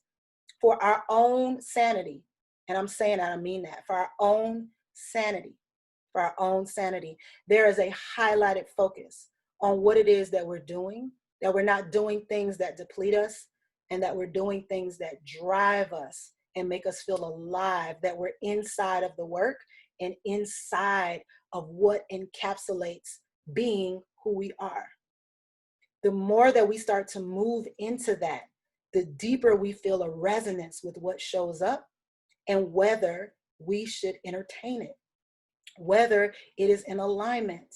A: for our own sanity. And I'm saying that, I mean that, for our own sanity, for our own sanity. There is a highlighted focus on what it is that we're doing, that we're not doing things that deplete us, and that we're doing things that drive us and make us feel alive, that we're inside of the work and inside of what encapsulates being who we are. The more that we start to move into that, the deeper we feel a resonance with what shows up and whether we should entertain it, whether it is in alignment,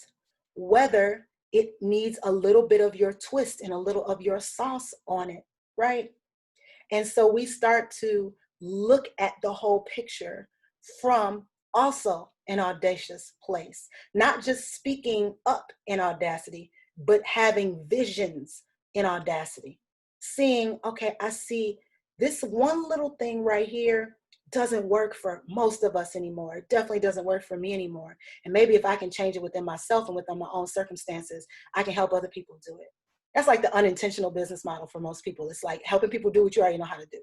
A: whether it needs a little bit of your twist and a little of your sauce on it, right? And so we start to look at the whole picture from also an audacious place, not just speaking up in audacity, but having visions in audacity, seeing, okay, I see this one little thing right here doesn't work for most of us anymore. It definitely doesn't work for me anymore. And maybe if I can change it within myself and within my own circumstances, I can help other people do it. That's like the unintentional business model for most people. It's like helping people do what you already know how to do.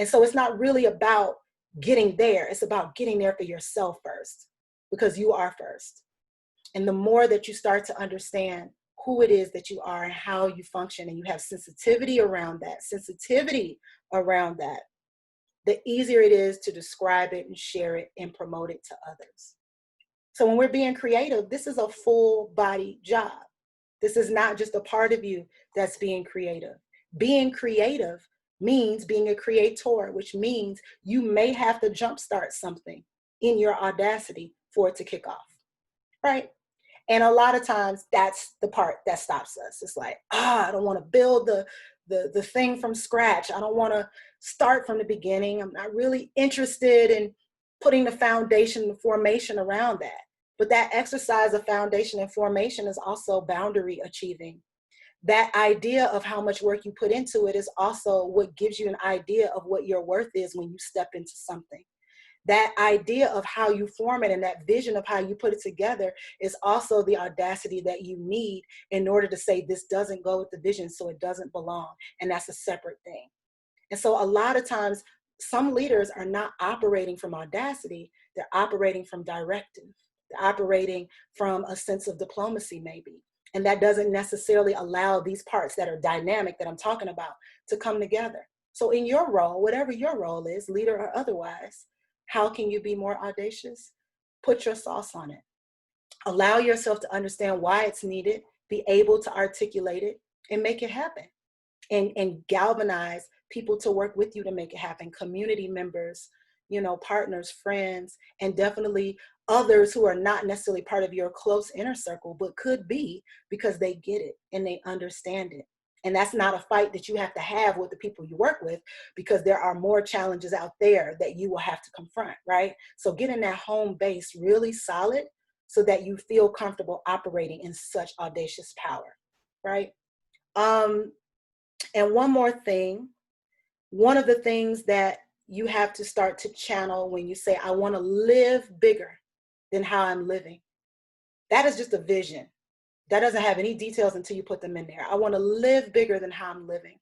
A: And so it's not really about getting there. It's about getting there for yourself first, because you are first. And the more that you start to understand who it is that you are and how you function, and you have sensitivity around that, the easier it is to describe it and share it and promote it to others. So when we're being creative, this is a full body job. This is not just a part of you that's being creative. Being creative means being a creator, which means you may have to jumpstart something in your audacity for it to kick off, right? And a lot of times that's the part that stops us. It's like, I don't want to build the thing from scratch. I don't want to start from the beginning. I'm not really interested in putting the foundation, the formation around that. But that exercise of foundation and formation is also boundary achieving. That idea of how much work you put into it is also what gives you an idea of what your worth is when you step into something. That idea of how you form it and that vision of how you put it together is also the audacity that you need in order to say this doesn't go with the vision, so it doesn't belong. And that's a separate thing. And so a lot of times, some leaders are not operating from audacity, they're operating from directive. They're operating from a sense of diplomacy, maybe. And that doesn't necessarily allow these parts that are dynamic that I'm talking about to come together. So in your role, whatever your role is, leader or otherwise, how can you be more audacious? Put your sauce on it. Allow yourself to understand why it's needed, be able to articulate it, and make it happen. And galvanize people to work with you to make it happen. Community members, partners, friends, and definitely others who are not necessarily part of your close inner circle, but could be, because they get it and they understand it. And that's not a fight that you have to have with the people you work with, because there are more challenges out there that you will have to confront, right? So getting that home base really solid so that you feel comfortable operating in such audacious power, right? And one more thing, one of the things that you have to start to channel when you say, I want to live bigger than how I'm living. That is just a vision. That doesn't have any details until you put them in there. I want to live bigger than how I'm living.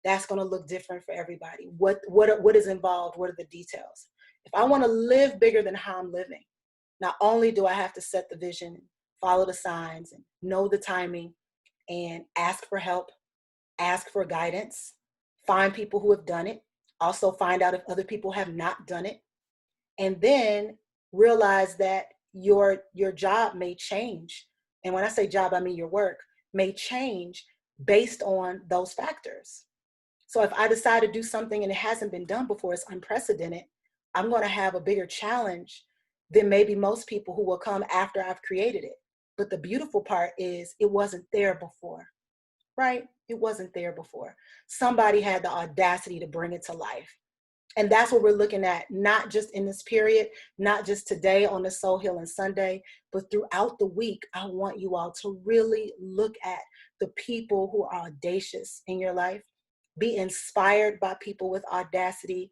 A: That's going to look different for everybody. What is involved? What are the details? If I want to live bigger than how I'm living, not only do I have to set the vision, follow the signs, and know the timing, and ask for help, ask for guidance, find people who have done it, also find out if other people have not done it, and then realize that your job may change. And when I say job, I mean your work may change based on those factors. So if I decide to do something and it hasn't been done before, it's unprecedented, I'm going to have a bigger challenge than maybe most people who will come after I've created it. But the beautiful part is it wasn't there before, right? It wasn't there before. Somebody had the audacity to bring it to life. And that's what we're looking at, not just in this period, not just today on the Soul Healing Sunday, but throughout the week. I want you all to really look at the people who are audacious in your life. Be inspired by people with audacity.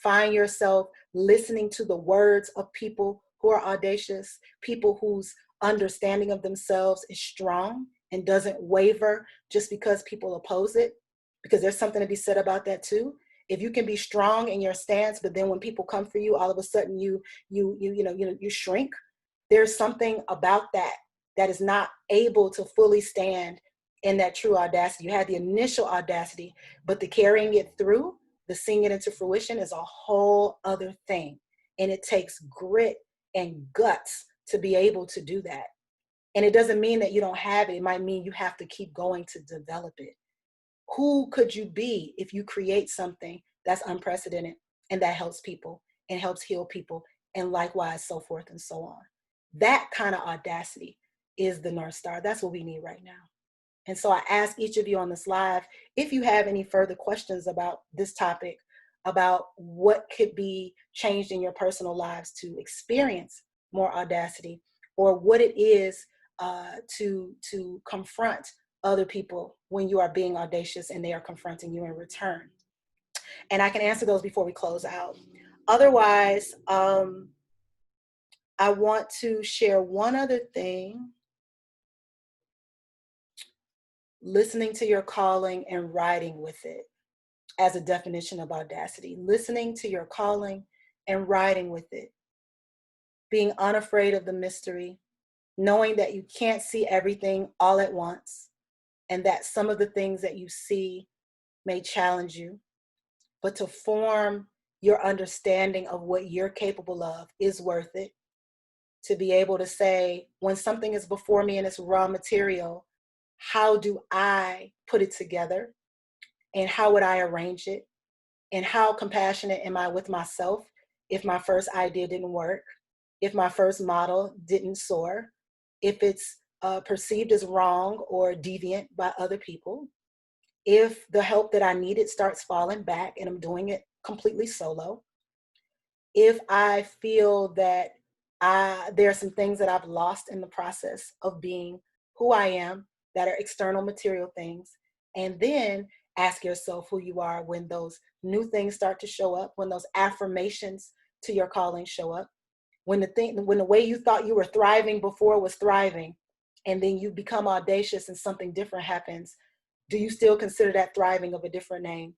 A: Find yourself listening to the words of people who are audacious, people whose understanding of themselves is strong and doesn't waver just because people oppose it, because there's something to be said about that too. If you can be strong in your stance, but then when people come for you, all of a sudden you shrink. There's something about that that is not able to fully stand in that true audacity. You had the initial audacity, but the carrying it through, the seeing it into fruition is a whole other thing. And it takes grit and guts to be able to do that. And it doesn't mean that you don't have it. It might mean you have to keep going to develop it. Who could you be if you create something that's unprecedented and that helps people and helps heal people, and likewise, so forth and so on? That kind of audacity is the North Star. That's what we need right now. And so I ask each of you on this live, if you have any further questions about this topic, about what could be changed in your personal lives to experience more audacity, or what it is to confront other people when you are being audacious and they are confronting you in return. And I can answer those before we close out. Otherwise, I want to share one other thing. Listening to your calling and riding with it as a definition of audacity. Listening to your calling and riding with it. Being unafraid of the mystery, knowing that you can't see everything all at once, and that some of the things that you see may challenge you, but to form your understanding of what you're capable of is worth it. To be able to say, when something is before me and it's raw material, how do I put it together? And how would I arrange it? And how compassionate am I with myself if my first idea didn't work, if my first model didn't soar, if it's perceived as wrong or deviant by other people, if the help that I needed starts falling back and I'm doing it completely solo, if I feel that there are some things that I've lost in the process of being who I am that are external material things, and then ask yourself who you are when those new things start to show up, when those affirmations to your calling show up, when the way you thought you were thriving before was thriving, and then you become audacious and something different happens. Do you still consider that thriving of a different name?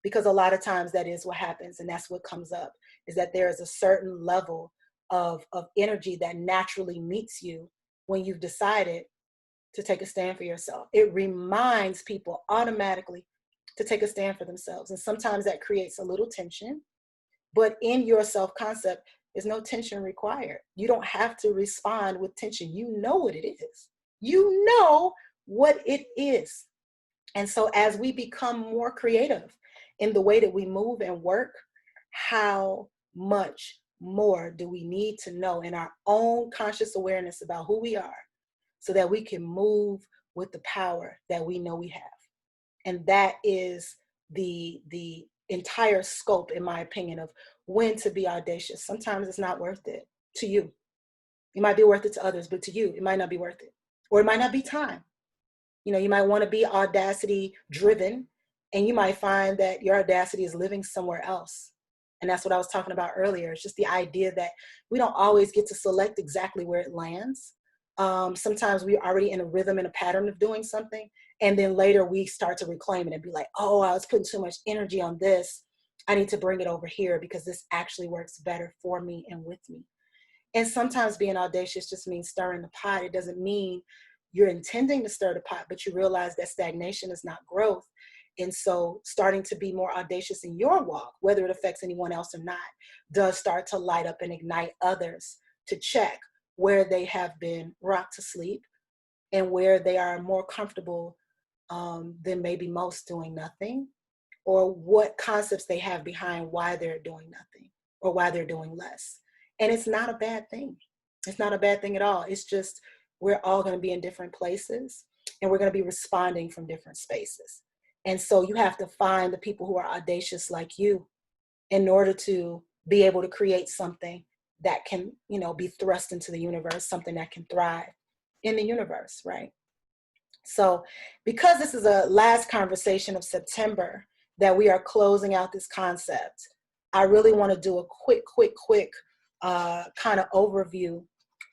A: Because a lot of times that is what happens, and that's what comes up, is that there is a certain level of energy that naturally meets you when you've decided to take a stand for yourself. It reminds people automatically to take a stand for themselves. And sometimes that creates a little tension, but in your self-concept, there's no tension required. You don't have to respond with tension. You know what it is. You know what it is. And so as we become more creative in the way that we move and work, how much more do we need to know in our own conscious awareness about who we are so that we can move with the power that we know we have? And that is the entire scope, in my opinion, of when to be audacious. Sometimes it's not worth it to you. It might be worth it to others, but to you, it might not be worth it. Or it might not be time. You know, you might want to be audacity driven, and you might find that your audacity is living somewhere else. And that's what I was talking about earlier. It's just the idea that we don't always get to select exactly where it lands. Sometimes we're already in a rhythm and a pattern of doing something. And then later we start to reclaim it and be like, oh, I was putting too much energy on this. I need to bring it over here because this actually works better for me and with me. And sometimes being audacious just means stirring the pot. It doesn't mean you're intending to stir the pot, but you realize that stagnation is not growth. And so starting to be more audacious in your walk, whether it affects anyone else or not, does start to light up and ignite others to check where they have been rocked to sleep and where they are more comfortable than maybe most doing nothing, or what concepts they have behind why they're doing nothing or why they're doing less. And it's not a bad thing. It's not a bad thing at all. It's just we're all going to be in different places and we're going to be responding from different spaces. And so you have to find the people who are audacious like you in order to be able to create something that can, be thrust into the universe, something that can thrive in the universe, right? So because this is a last conversation of September that we are closing out this concept, I really want to do a quick kind of overview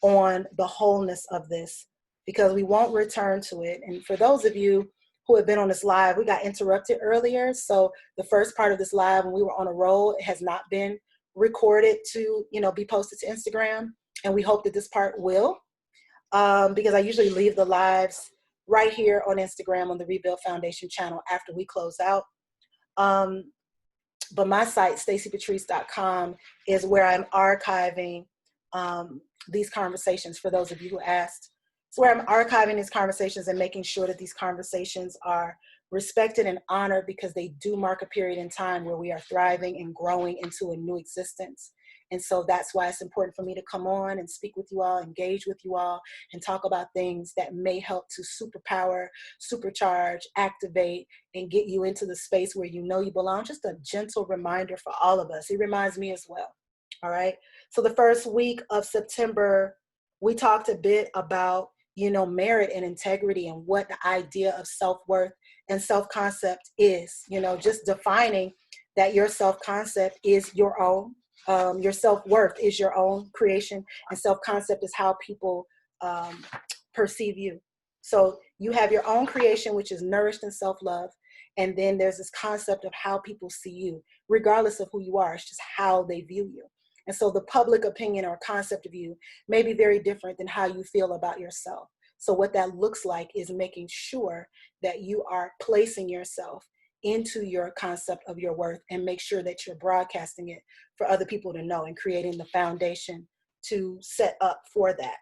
A: on the wholeness of this, because we won't return to it. And for those of you who have been on this live, we got interrupted earlier. So the first part of this live, when we were on a roll, it has not been recorded to, be posted to Instagram. And we hope that this part will, because I usually leave the lives right here on Instagram on the Rebuild Foundation channel after we close out. But my site, stacypatrice.com, is where I'm archiving these conversations for those of you who asked. It's where I'm archiving these conversations and making sure that these conversations are respected and honored, because they do mark a period in time where we are thriving and growing into a new existence. And so that's why it's important for me to come on and speak with you all, engage with you all, and talk about things that may help to superpower, supercharge, activate, and get you into the space where you know you belong. Just a gentle reminder for all of us. It reminds me as well. All right. So the first week of September, we talked a bit about, merit and integrity and what the idea of self-worth and self-concept is, just defining that your self-concept is your own. Your self-worth is your own creation, and self-concept is how people perceive you. So you have your own creation, which is nourished in self-love. And then there's this concept of how people see you, regardless of who you are. It's just how they view you. And so the public opinion or concept of you may be very different than how you feel about yourself. So what that looks like is making sure that you are placing yourself into your concept of your worth, and make sure that you're broadcasting it for other people to know and creating the foundation to set up for that.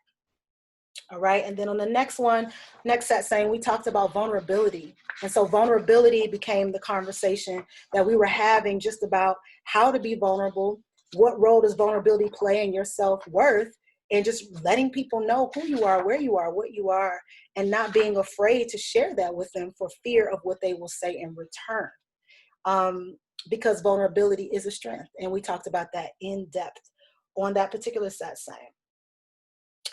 A: All right. And then on the next set saying, we talked about vulnerability. And so vulnerability became the conversation that we were having, just about how to be vulnerable. What role does vulnerability play in your self-worth? And just letting people know who you are, where you are, what you are, and not being afraid to share that with them for fear of what they will say in return. Because vulnerability is a strength. And we talked about that in depth on that particular set saying.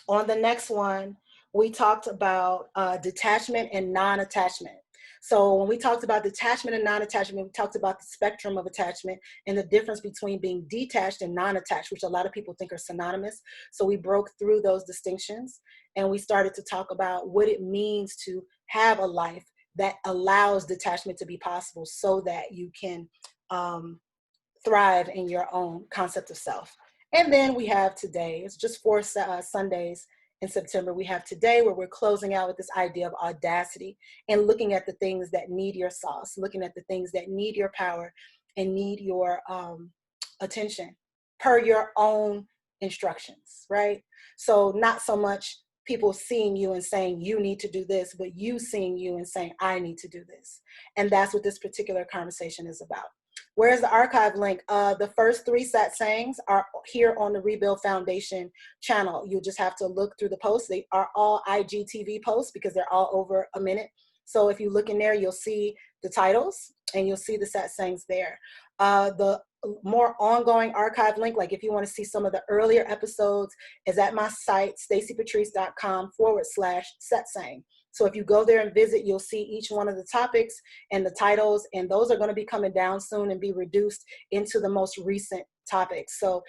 A: On the next one, we talked about detachment and non-attachment. So when we talked about detachment and non-attachment, we talked about the spectrum of attachment and the difference between being detached and non-attached, which a lot of people think are synonymous. So we broke through those distinctions, and we started to talk about what it means to have a life that allows detachment to be possible, so that you can thrive in your own concept of self. And then we have today, it's just 4 Sundays in September. We have today, where we're closing out with this idea of audacity and looking at the things that need your sauce, looking at the things that need your power and need your attention per your own instructions, right? So not so much people seeing you and saying you need to do this, but you seeing you and saying I need to do this. And that's what this particular conversation is about. Where's the archive link? The first 3 set sayings are here on the Rebuild Foundation channel. You just have to look through the posts. They are all IGTV posts because they're all over a minute. So if you look in there, you'll see the titles and you'll see the set sayings there. The more ongoing archive link, like if you want to see some of the earlier episodes, is at my site, stacypatrice.com/set saying. So if you go there and visit, you'll see each one of the topics and the titles, and those are going to be coming down soon and be reduced into the most recent topics. So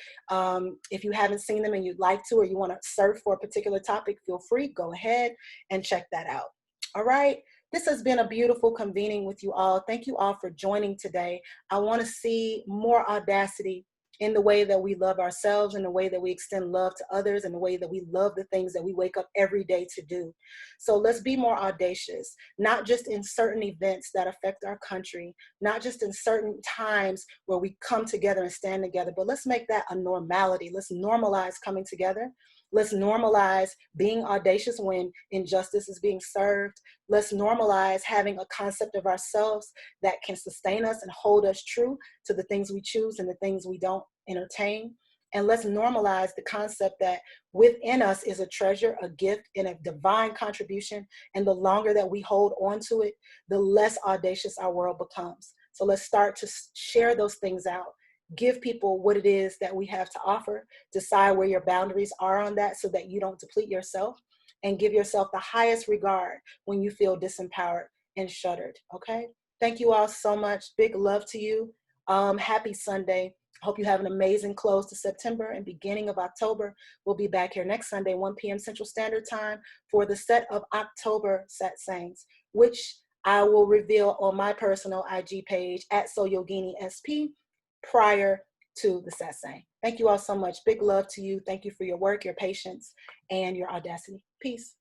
A: if you haven't seen them and you'd like to, or you want to search for a particular topic, feel free, go ahead and check that out. All right. This has been a beautiful convening with you all. Thank you all for joining today. I want to see more audacity in the way that we love ourselves, in the way that we extend love to others, in the way that we love the things that we wake up every day to do. So let's be more audacious, not just in certain events that affect our country, not just in certain times where we come together and stand together, but let's make that a normality. Let's normalize coming together. Let's normalize being audacious when injustice is being served. Let's normalize having a concept of ourselves that can sustain us and hold us true to the things we choose and the things we don't entertain. And let's normalize the concept that within us is a treasure, a gift, and a divine contribution. And the longer that we hold on to it, the less audacious our world becomes. So let's start to share those things out. Give people what it is that we have to offer. Decide where your boundaries are on that so that you don't deplete yourself, and give yourself the highest regard when you feel disempowered and shuttered. Okay? Thank you all so much. Big love to you. Happy Sunday. Hope you have an amazing close to September and beginning of October. We'll be back here next Sunday, 1 p.m. Central Standard Time for the set of October Sat Sayings, which I will reveal on my personal IG page at SoYoginiSP prior to the Sat Saying. Thank you all so much. Big love to you. Thank you for your work, your patience, and your audacity. Peace.